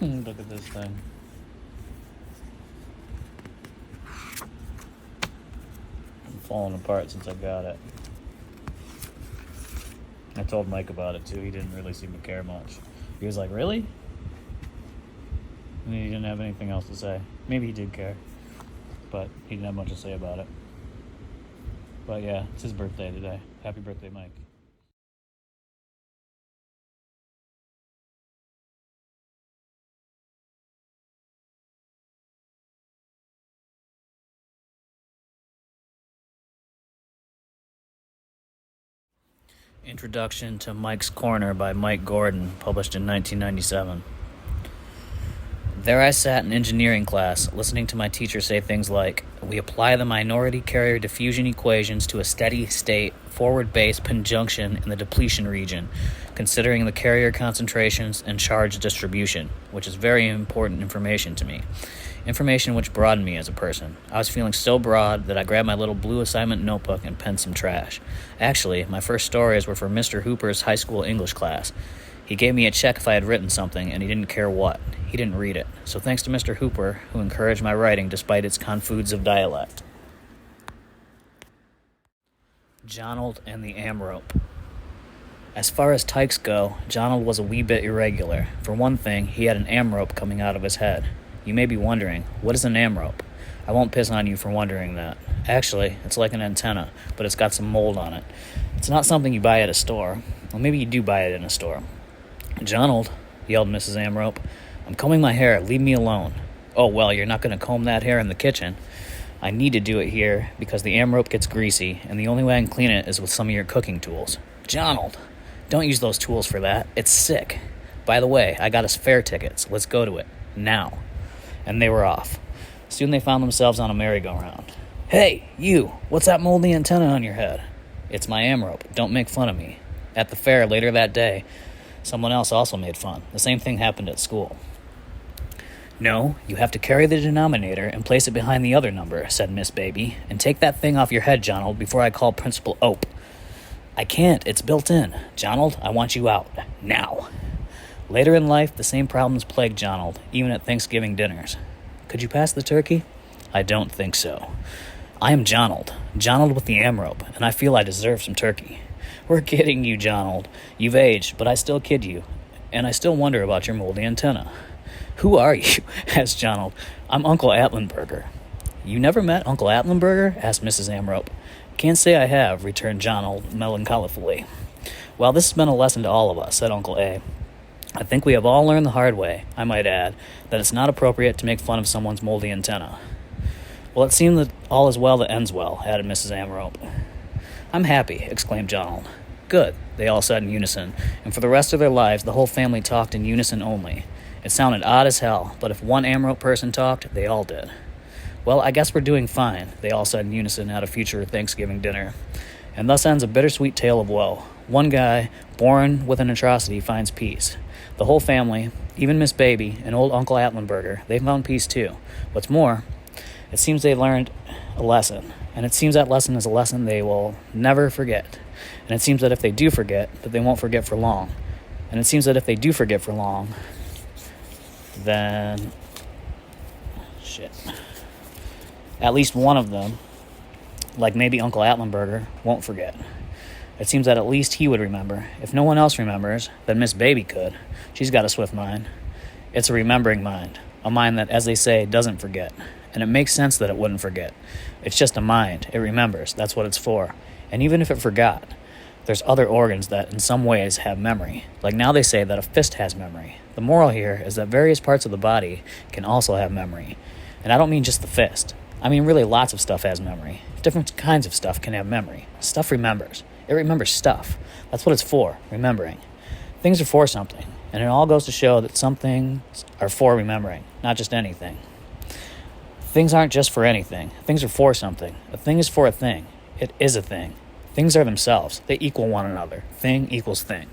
Look at this thing. I'm falling apart since I got it. I told Mike about it too. He didn't really seem to care much. He was like, really? And he didn't have anything else to say. Maybe he did care, but he didn't have much to say about it. But yeah, it's his birthday today. Happy birthday, Mike. Introduction to Mike's Corner by Mike Gordon, published in 1997. There I sat in engineering class, listening to my teacher say things like, we apply the minority carrier diffusion equations to a steady state forward base conjunction in the depletion region, considering the carrier concentrations and charge distribution, which is very important information to me. Information which broadened me as a person. I was feeling so broad that I grabbed my little blue assignment notebook and penned some trash. Actually, my first stories were for Mr. Hooper's high school English class. He gave me a check if I had written something, and he didn't care what. He didn't read it. So thanks to Mr. Hooper, who encouraged my writing despite its confoods of dialect. Johnald and the Amrope. As far as tykes go, Johnald was a wee bit irregular. For one thing, he had an amrope coming out of his head. You may be wondering, what is an amrope? I won't piss on you for wondering that. Actually, it's like an antenna, but it's got some mold on it. It's not something you buy at a store. Well, maybe you do buy it in a store. Johnald, yelled Mrs. Amrope, I'm combing my hair. Leave me alone. Oh, well, you're not going to comb that hair in the kitchen. I need to do it here because the amrope gets greasy, and the only way I can clean it is with some of your cooking tools. Johnald, don't use those tools for that. It's sick. By the way, I got us fair tickets. Let's go to it. Now. And they were off. Soon they found themselves on a merry-go-round. Hey, you! What's that moldy antenna on your head? It's my amrope. Don't make fun of me. At the fair later that day, someone else also made fun. The same thing happened at school. No, you have to carry the denominator and place it behind the other number, said Miss Baby, and take that thing off your head, Johnald, before I call Principal Ope. I can't. It's built in. Johnald, I want you out. Now. Later in life, the same problems plagued Johnald, even at Thanksgiving dinners. Could you pass the turkey? I don't think so. I am Johnald with the amrope, and I feel I deserve some turkey. We're kidding you, Johnald. You've aged, but I still kid you, and I still wonder about your moldy antenna. Who are you? Asked Johnald. I'm Uncle Atlenberger. You never met Uncle Atlenberger? Asked Mrs. Amrope. Can't say I have, returned Johnald melancholically. Well, this has been a lesson to all of us, said Uncle A. I think we have all learned the hard way, I might add, that it's not appropriate to make fun of someone's moldy antenna. Well, it seems that all is well that ends well, added Mrs. Amrope. I'm happy, exclaimed Johnald. Good, they all said in unison, and for the rest of their lives the whole family talked in unison only. It sounded odd as hell, but if one Amrope person talked, they all did. Well, I guess we're doing fine, they all said in unison at a future Thanksgiving dinner. And thus ends a bittersweet tale of woe. One guy, born with an atrocity, finds peace. The whole family, even Miss Baby and old Uncle Atlenberger, they found peace too. What's more, it seems they learned a lesson, and it seems that lesson is a lesson they will never forget. And it seems that if they do forget, that they won't forget for long. And it seems that if they do forget for long, then at least one of them, like maybe Uncle Atlenberger, won't forget. It seems that at least he would remember. If no one else remembers, then Miss Baby could. She's got a swift mind. It's a remembering mind. A mind that, as they say, doesn't forget. And it makes sense that it wouldn't forget. It's just a mind. It remembers. That's what it's for. And even if it forgot, there's other organs that in some ways have memory. Like now they say that a fist has memory. The moral here is that various parts of the body can also have memory. And I don't mean just the fist. I mean really lots of stuff has memory. Different kinds of stuff can have memory. Stuff remembers. It remembers stuff. That's what it's for, remembering. Things are for something, and it all goes to show that some things are for remembering, not just anything. Things aren't just for anything. Things are for something. A thing is for a thing. It is a thing. Things are themselves. They equal one another. Thing equals thing.